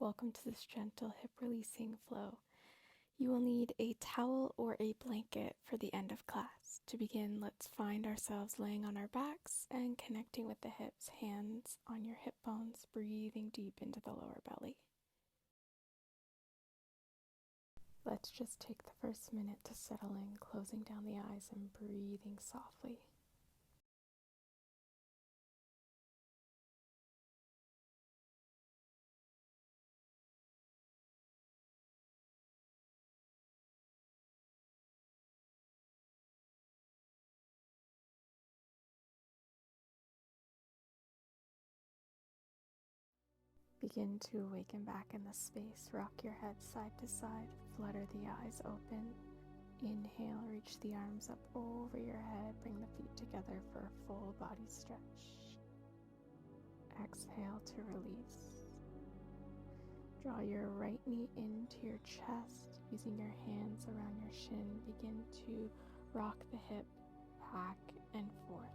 Welcome to this gentle hip releasing flow. You will need a towel or a blanket for the end of class. To begin, let's find ourselves laying on our backs and connecting with the hips, hands on your hip bones, breathing deep into the lower belly. Let's just take the first minute to settle in, closing down the eyes and breathing softly. Begin to awaken back in the space. Rock your head side to side. Flutter the eyes open. Inhale, reach the arms up over your head. Bring the feet together for a full body stretch. Exhale to release. Draw your right knee into your chest. Using your hands around your shin, begin to rock the hip back and forth.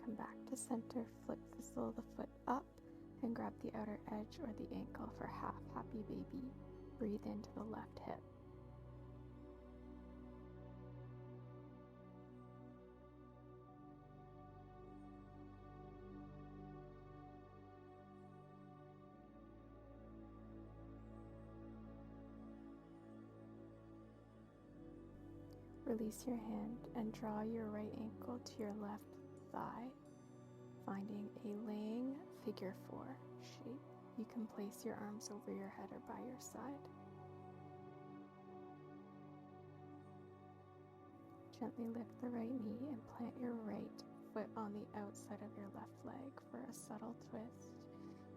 Come back to center, flip the sole of the foot up and grab the outer edge or the ankle for half happy baby. Breathe into the left hip. Release your hand and draw your right ankle to your left thigh, finding a laying figure 4 shape. You can place your arms over your head or by your side. Gently lift the right knee and plant your right foot on the outside of your left leg for a subtle twist.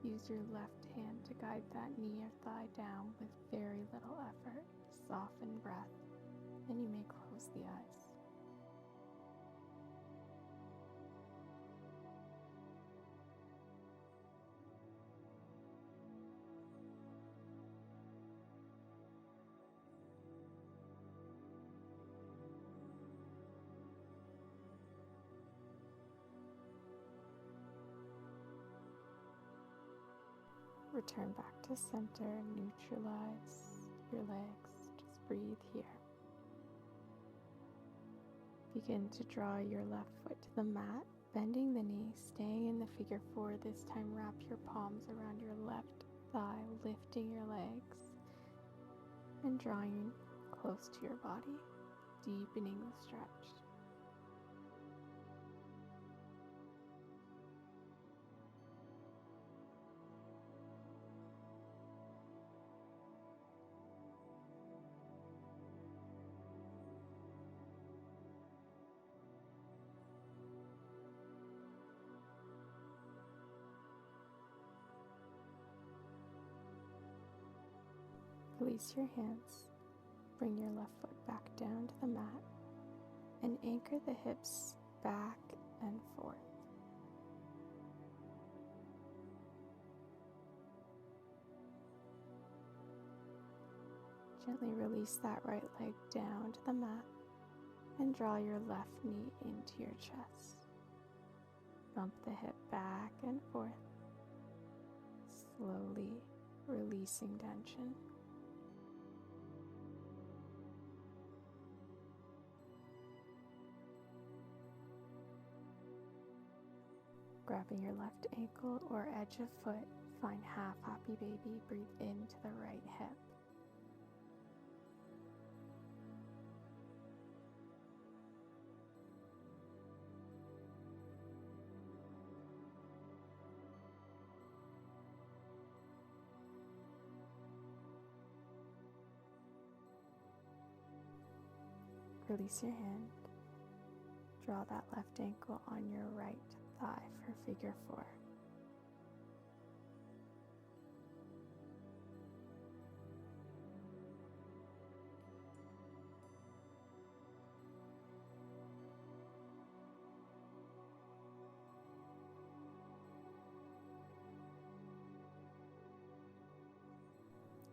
Use your left hand to guide that knee or thigh down with very little effort. Soften breath, and you may close the eyes. Return back to center, neutralize your legs, just breathe here. Begin to draw your left foot to the mat, bending the knee, staying in the figure 4. This time wrap your palms around your left thigh, lifting your legs and drawing close to your body, deepening the stretch. Release your hands, bring your left foot back down to the mat, and anchor the hips back and forth. Gently release that right leg down to the mat and draw your left knee into your chest. Bump the hip back and forth, slowly releasing tension. Grabbing your left ankle or edge of foot, find half happy baby. Breathe into the right hip. Release your hand. Draw that left ankle on your right thigh for figure 4.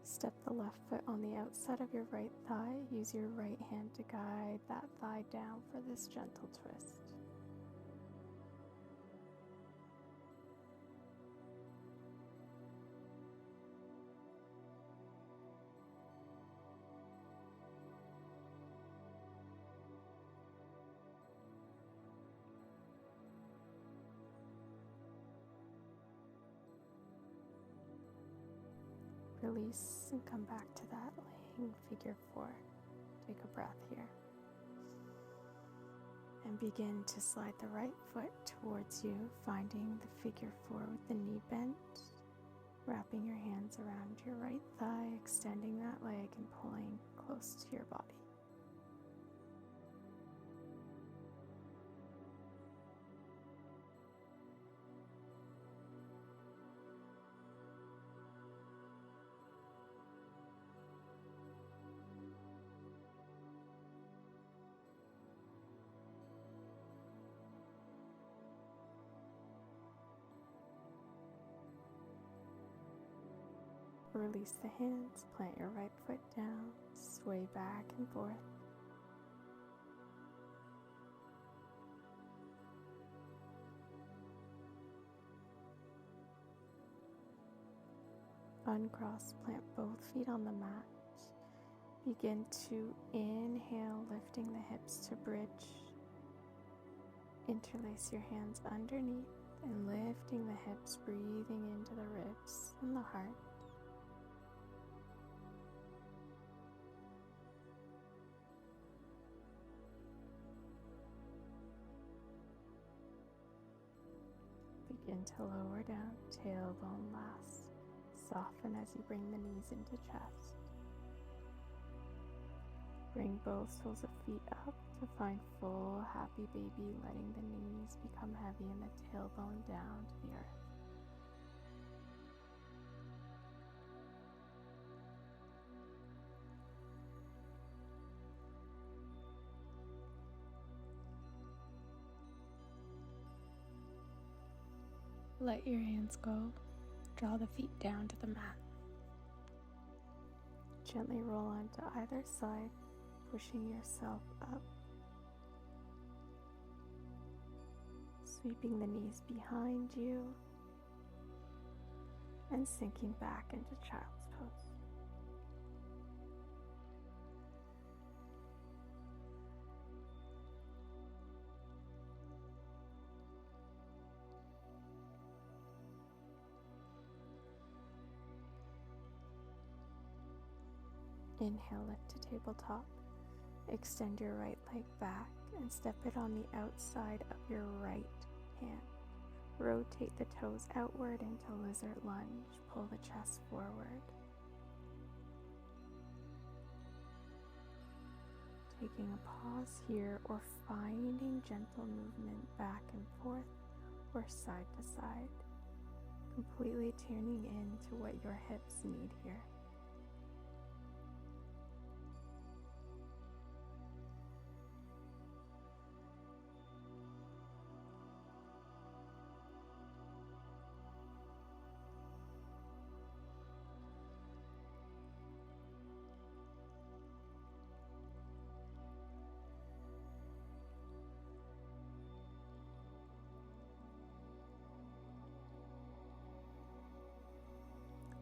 Step the left foot on the outside of your right thigh. Use your right hand to guide that thigh down for this gentle twist. Release and come back to that laying figure 4. Take a breath here. And begin to slide the right foot towards you, finding the figure 4 with the knee bent. Wrapping your hands around your right thigh, extending that leg and pulling close to your body. Release the hands, plant your right foot down, sway back and forth. Uncross, plant both feet on the mat. Begin to inhale, lifting the hips to bridge. Interlace your hands underneath and lifting the hips, breathing into the ribs and the heart. Begin to lower down, tailbone last. Soften as you bring the knees into chest. Bring both soles of feet up to find full happy baby, letting the knees become heavy and the tailbone down to the earth. Let your hands go. Draw the feet down to the mat. Gently roll onto either side, pushing yourself up. Sweeping the knees behind you and sinking back into child's pose. Inhale, lift to tabletop. Extend your right leg back and step it on the outside of your right hand. Rotate the toes outward into lizard lunge. Pull the chest forward. Taking a pause here or finding gentle movement back and forth or side to side. Completely tuning in to what your hips need here.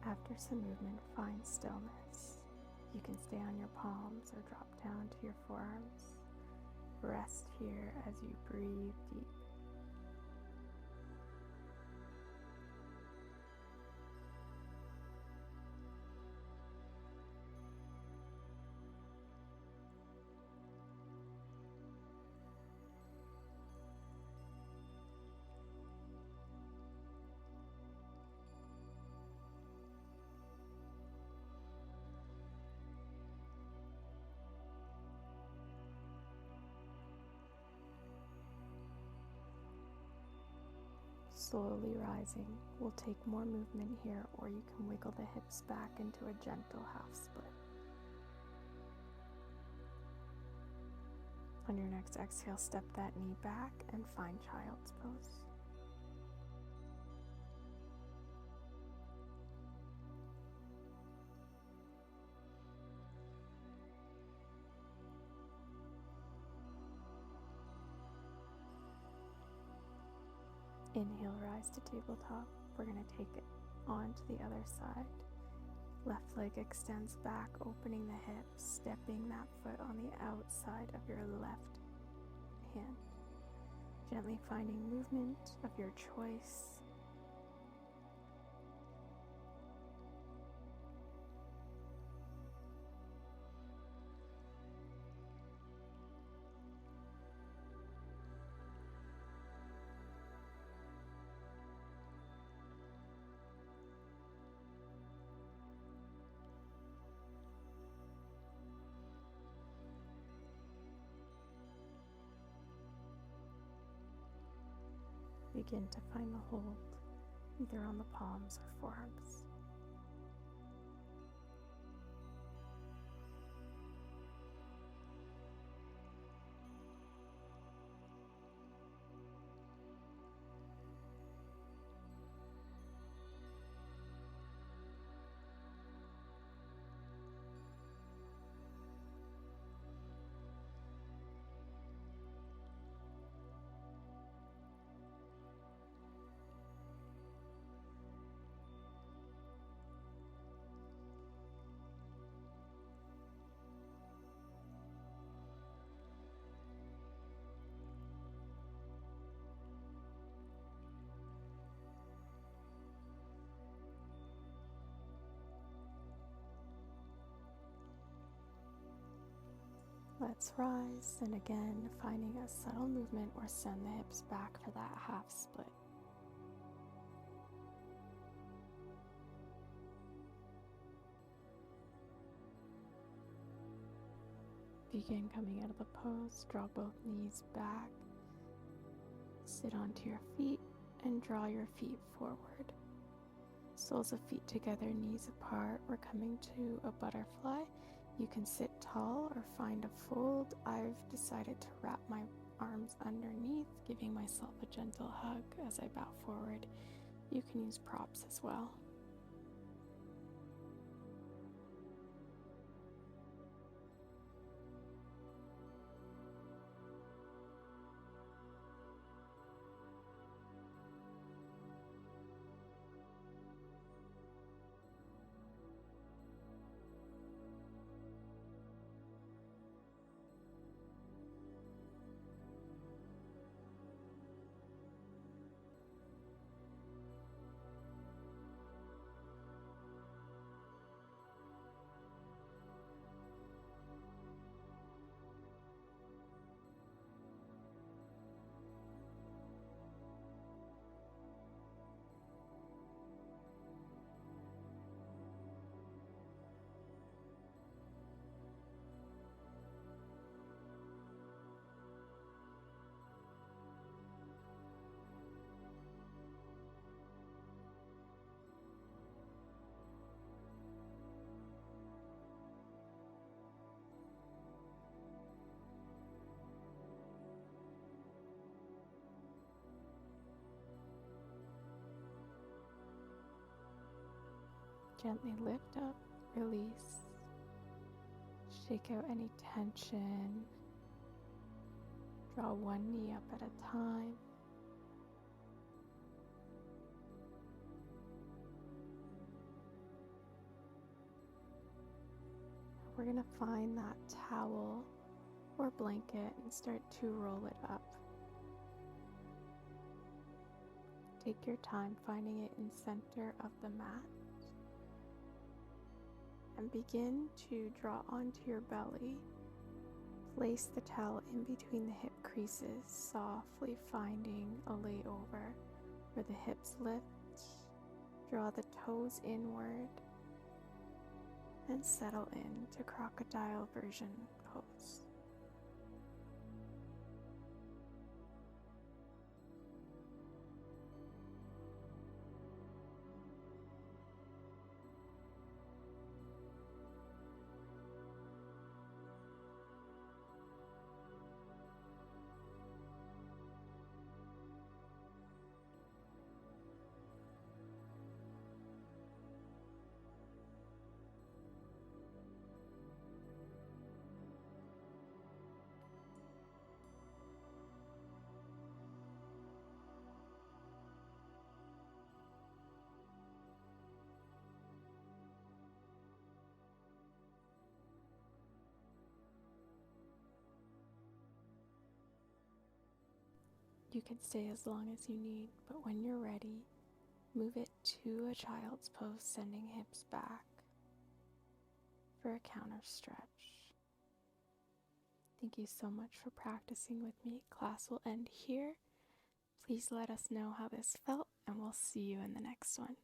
After some movement, find stillness. You can stay on your palms or drop down to your forearms. Rest here as you breathe deep. Slowly rising, we'll take more movement here, or you can wiggle the hips back into a gentle half split. On your next exhale, step that knee back and find child's pose. Inhale, rise to tabletop. We're going to take it on to the other side. Left leg extends back, opening the hips, stepping that foot on the outside of your left hand. Gently finding movement of your choice. begin to find the hold, either on the palms or forearms. Let's rise, and again, finding a subtle movement or send the hips back for that half split. Begin coming out of the pose, draw both knees back, sit onto your feet, and draw your feet forward. Soles of feet together, knees apart. We're coming to a butterfly. You can sit tall or find a fold. I've decided to wrap my arms underneath, giving myself a gentle hug as I bow forward. You can use props as well. Gently lift up, release, shake out any tension, draw one knee up at a time. We're going to find that towel or blanket and start to roll it up. Take your time finding it in center of the mat. And begin to draw onto your belly. Place the towel in between the hip creases, softly finding a layover where the hips lift. Draw the toes inward and settle into crocodile version pose. You can stay as long as you need, but when you're ready, move it to a child's pose, sending hips back for a counter stretch. Thank you so much for practicing with me. Class will end here. Please let us know how this felt, and we'll see you in the next one.